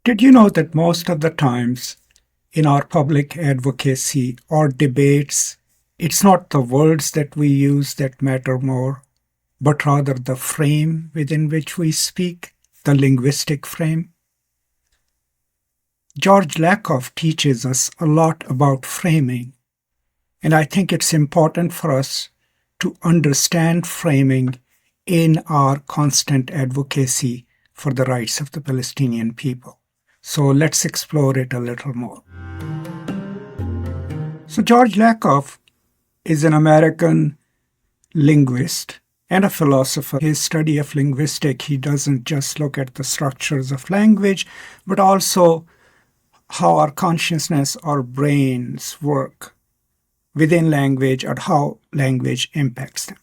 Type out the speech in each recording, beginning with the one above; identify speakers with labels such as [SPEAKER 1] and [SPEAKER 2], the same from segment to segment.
[SPEAKER 1] Did you know that most of the times in our public advocacy or debates, it's not the words that we use that matter more, but rather the frame within which we speak, the linguistic frame? George Lakoff teaches us a lot about framing, and I think it's important for us to understand framing in our constant advocacy for the rights of the Palestinian people. So let's explore it a little more. So George Lakoff is an American linguist and a philosopher. His study of linguistics, he doesn't just look at the structures of language, but also how our consciousness, our brains work within language or how language impacts them.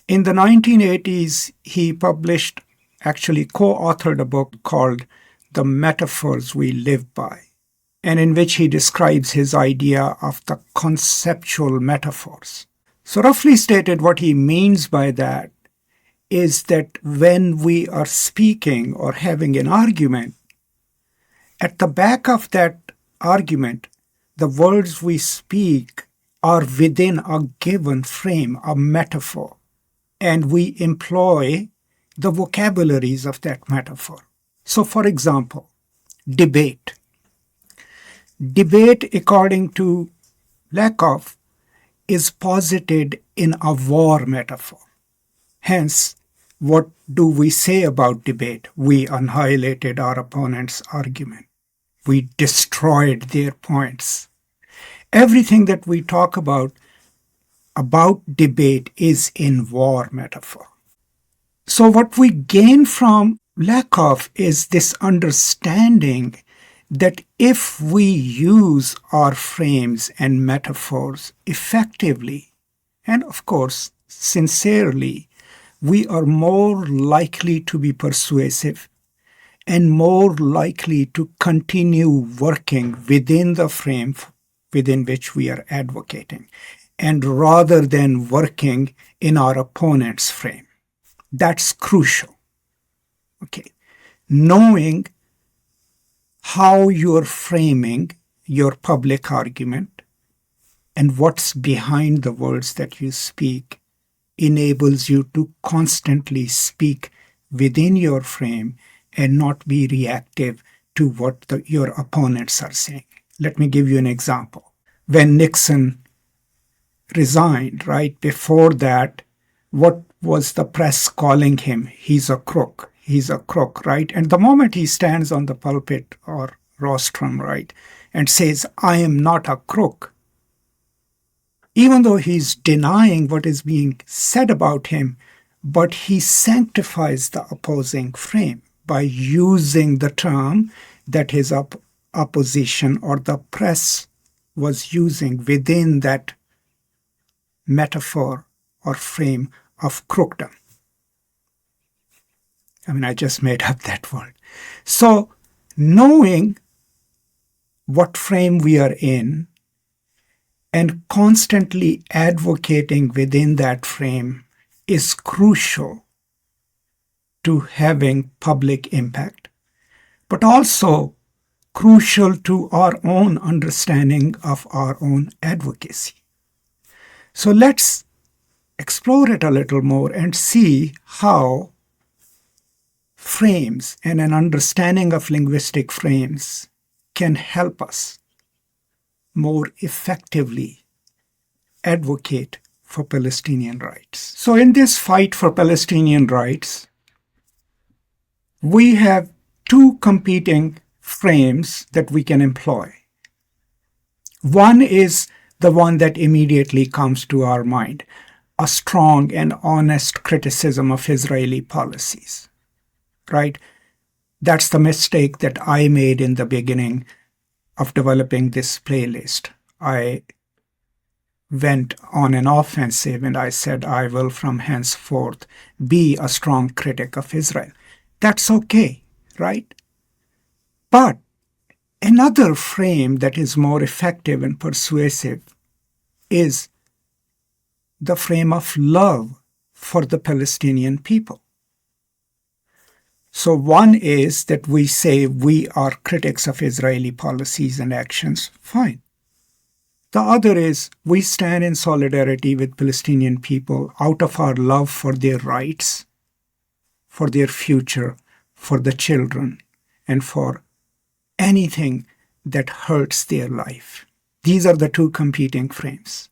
[SPEAKER 1] In the 1980s, he co-authored a book called The Metaphors We Live By, and in which he describes his idea of the conceptual metaphors. So roughly stated, what he means by that is that when we are speaking or having an argument, at the back of that argument, the words we speak are within a given frame, a metaphor, and we employ the vocabularies of that metaphor. So, for example, debate. Debate, according to Lakoff, is posited in a war metaphor. Hence, what do we say about debate? We annihilated our opponent's argument. We destroyed their points. Everything that we talk about debate is in war metaphor. So what we gain from Lakoff is this understanding that if we use our frames and metaphors effectively, and of course sincerely, we are more likely to be persuasive and more likely to continue working within the frame within which we are advocating, and rather than working in our opponent's frame. That's crucial. Okay. Knowing how you're framing your public argument and what's behind the words that you speak enables you to constantly speak within your frame and not be reactive to what your opponents are saying. Let me give you an example. When Nixon resigned, right before that, what was the press calling him? He's a crook. He's a crook, right? And the moment he stands on the pulpit or rostrum, right, and says, I am not a crook, even though he's denying what is being said about him, but he sanctifies the opposing frame by using the term that his opposition or the press was using within that metaphor or frame of crookdom. I mean, I just made up that word. So knowing what frame we are in and constantly advocating within that frame is crucial to having public impact, but also crucial to our own understanding of our own advocacy. So let's explore it a little more and see how frames and an understanding of linguistic frames can help us more effectively advocate for Palestinian rights. So in this fight for Palestinian rights, we have two competing frames that we can employ. One is the one that immediately comes to our mind, a strong and honest criticism of Israeli policies, right? That's the mistake that I made in the beginning of developing this playlist. I went on an offensive and I said, I will from henceforth be a strong critic of Israel. That's okay, right? But another frame that is more effective and persuasive is the frame of love for the Palestinian people. So one is that we say we are critics of Israeli policies and actions. Fine. The other is we stand in solidarity with Palestinian people out of our love for their rights, for their future, for the children, and for anything that hurts their life. These are the two competing frames.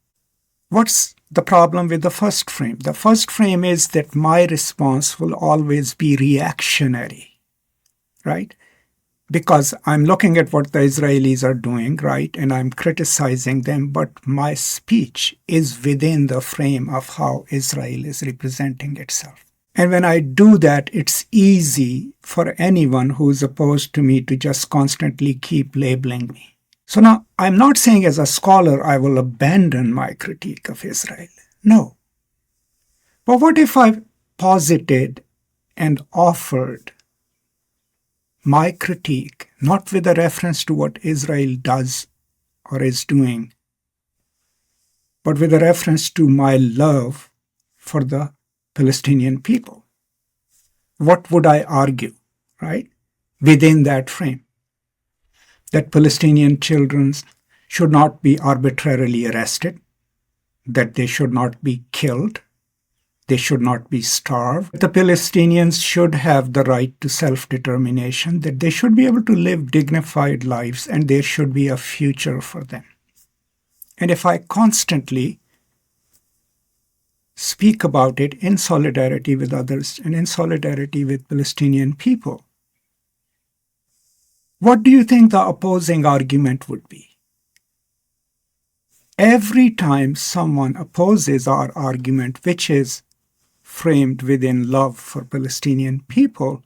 [SPEAKER 1] What's the problem with the first frame? The first frame is that my response will always be reactionary, right? Because I'm looking at what the Israelis are doing, right? And I'm criticizing them, but my speech is within the frame of how Israel is representing itself. And when I do that, it's easy for anyone who's opposed to me to just constantly keep labeling me. So now, I'm not saying as a scholar I will abandon my critique of Israel. No. But what if I posited and offered my critique, not with a reference to what Israel does or is doing, but with a reference to my love for the Palestinian people? What would I argue, right, within that frame? That Palestinian children should not be arbitrarily arrested, that they should not be killed, they should not be starved. The Palestinians should have the right to self-determination, that they should be able to live dignified lives, and there should be a future for them. And if I constantly speak about it in solidarity with others and in solidarity with Palestinian people, what do you think the opposing argument would be? Every time someone opposes our argument, which is framed within love for Palestinian people,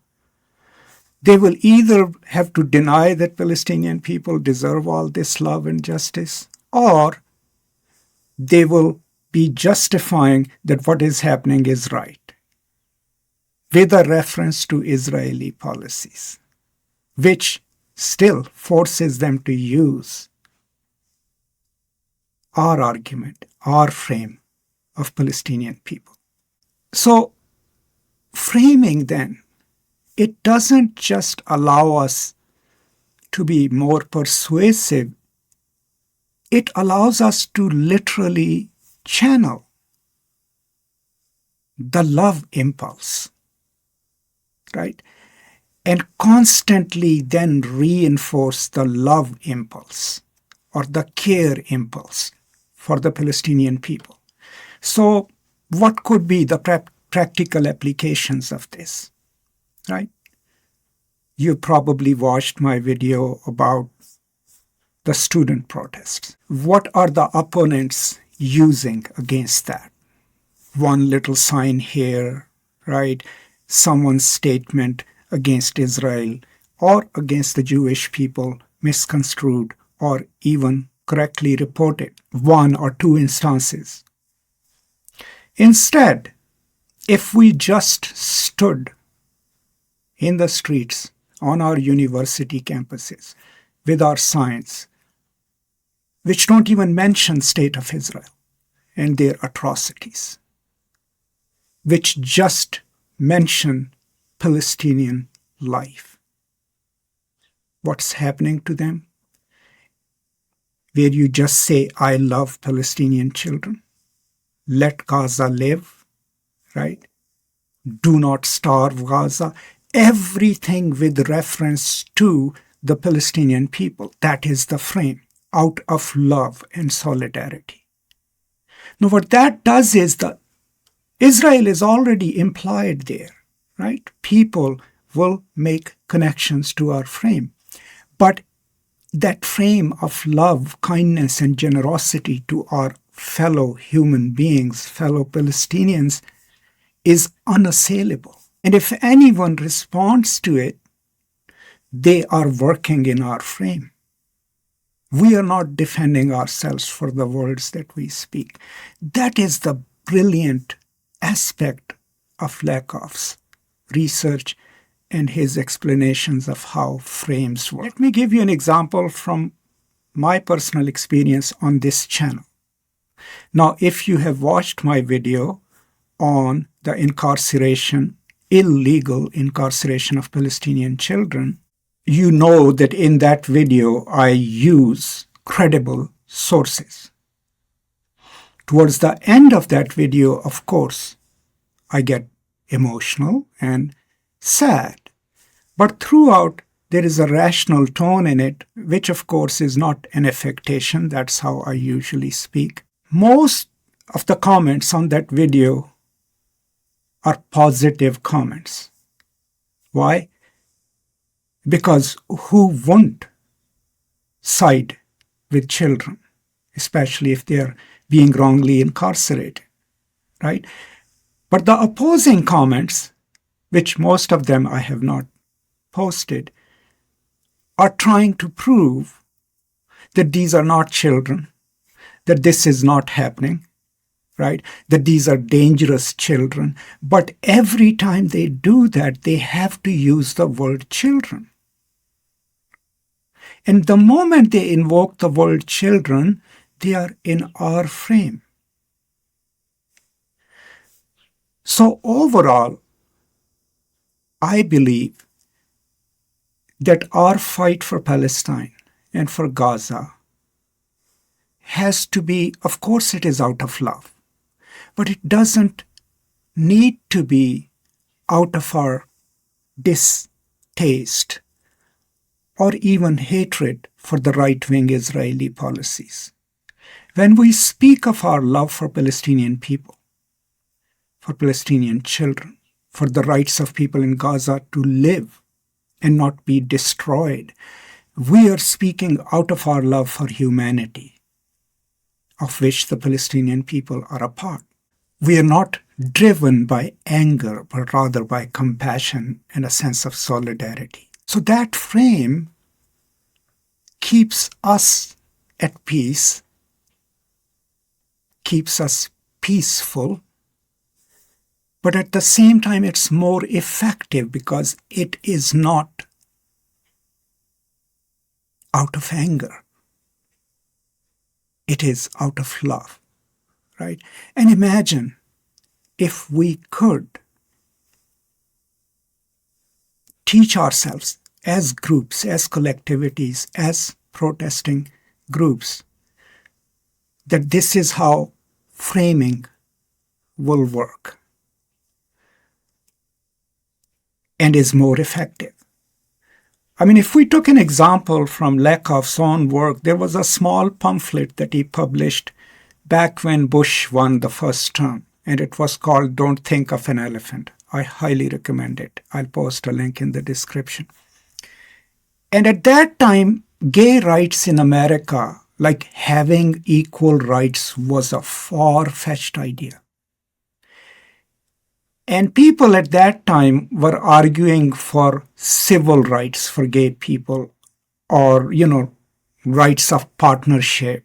[SPEAKER 1] they will either have to deny that Palestinian people deserve all this love and justice, or they will be justifying that what is happening is right, with a reference to Israeli policies, which still forces them to use our argument, our frame of Palestinian people. So, framing then, it doesn't just allow us to be more persuasive, it allows us to literally channel the love impulse, right? And constantly then reinforce the love impulse or the care impulse for the Palestinian people. So what could be the practical applications of this, right? You probably watched my video about the student protests. What are the opponents using against that? One little sign here, right? Someone's statement against Israel or against the Jewish people misconstrued or even correctly reported, one or two instances. Instead, if we just stood in the streets on our university campuses with our signs, which don't even mention State of Israel and their atrocities, which just mention Palestinian life, what's happening to them, where you just say, I love Palestinian children, let Gaza live, right? Do not starve Gaza. Everything with reference to the Palestinian people. That is the frame, out of love and solidarity. Now, what that does is that Israel is already implied there, right? People will make connections to our frame. But that frame of love, kindness, and generosity to our fellow human beings, fellow Palestinians, is unassailable. And if anyone responds to it, they are working in our frame. We are not defending ourselves for the words that we speak. That is the brilliant aspect of Lakoff's research and his explanations of how frames work. Let me give you an example from my personal experience on this channel. Now, if you have watched my video on the incarceration illegal incarceration of Palestinian children, you know that in that video I use credible sources. Towards the end of that video, of course, I get emotional and sad. But throughout, there is a rational tone in it, which of course is not an affectation. That's how I usually speak. Most of the comments on that video are positive comments. Why? Because who won't side with children, especially if they are being wrongly incarcerated, right? But the opposing comments, which most of them I have not posted, are trying to prove that these are not children, that this is not happening, right? That these are dangerous children. But every time they do that, they have to use the word children. And the moment they invoke the word children, they are in our frame. So overall, I believe that our fight for Palestine and for Gaza has to be, of course it is out of love, but it doesn't need to be out of our distaste or even hatred for the right-wing Israeli policies. When we speak of our love for Palestinian people, for Palestinian children, for the rights of people in Gaza to live and not be destroyed, we are speaking out of our love for humanity, of which the Palestinian people are a part. We are not driven by anger, but rather by compassion and a sense of solidarity. So that frame keeps us at peace, keeps us peaceful, but at the same time it's more effective because it is not out of anger. It is out of love, right? And imagine if we could teach ourselves as groups, as collectivities, as protesting groups, that this is how framing will work and is more effective. I mean, if we took an example from Lakoff's own work, there was a small pamphlet that he published back when Bush won the first term, and it was called Don't Think of an Elephant. I highly recommend it. I'll post a link in the description. And at that time, gay rights in America, like having equal rights, was a far-fetched idea. And people at that time were arguing for civil rights for gay people, or, rights of partnership,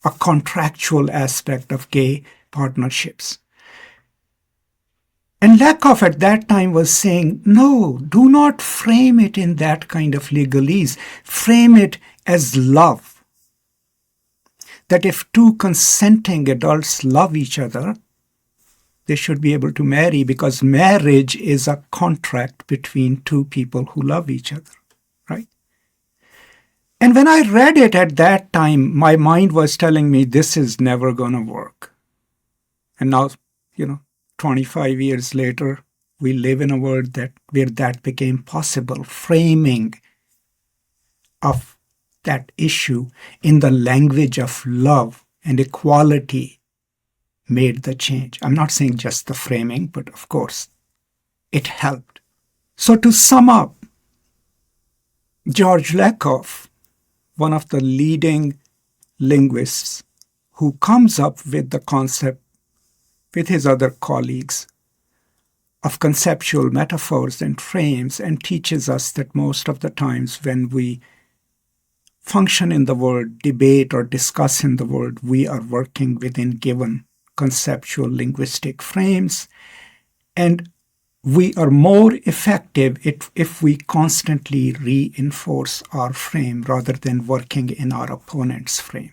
[SPEAKER 1] a contractual aspect of gay partnerships. And Lakoff at that time was saying, no, do not frame it in that kind of legalese. Frame it as love. That if two consenting adults love each other, they should be able to marry, because marriage is a contract between two people who love each other, right? And when I read it at that time, my mind was telling me this is never going to work. And now, 25 years later, we live in a world where that became possible. Framing of that issue in the language of love and equality made the change. I'm not saying just the framing, but of course, it helped. So to sum up, George Lakoff, one of the leading linguists who comes up with the concept with his other colleagues of conceptual metaphors and frames, and teaches us that most of the times when we function in the world, debate or discuss in the world, we are working within given conceptual linguistic frames, and we are more effective if we constantly reinforce our frame rather than working in our opponent's frame.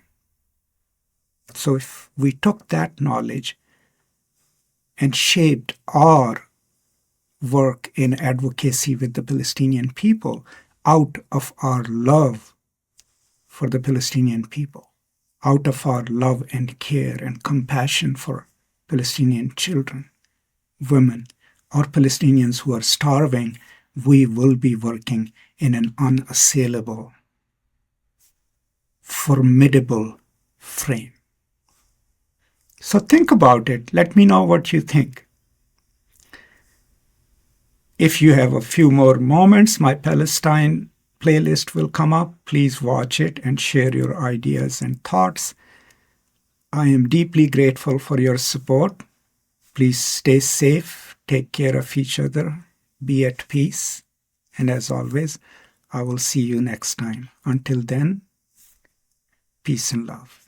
[SPEAKER 1] So if we took that knowledge and shaped our work in advocacy with the Palestinian people out of our love for the Palestinian people, out of our love and care and compassion for Palestinian children, women, or Palestinians who are starving. We will be working in an unassailable, formidable frame. So think about it. Let me know what you think. If you have a few more moments, my Palestine playlist will come up. Please watch it and share your ideas and thoughts. I am deeply grateful for your support. Please stay safe, take care of each other, be at peace. And as always, I will see you next time. Until then, peace and love.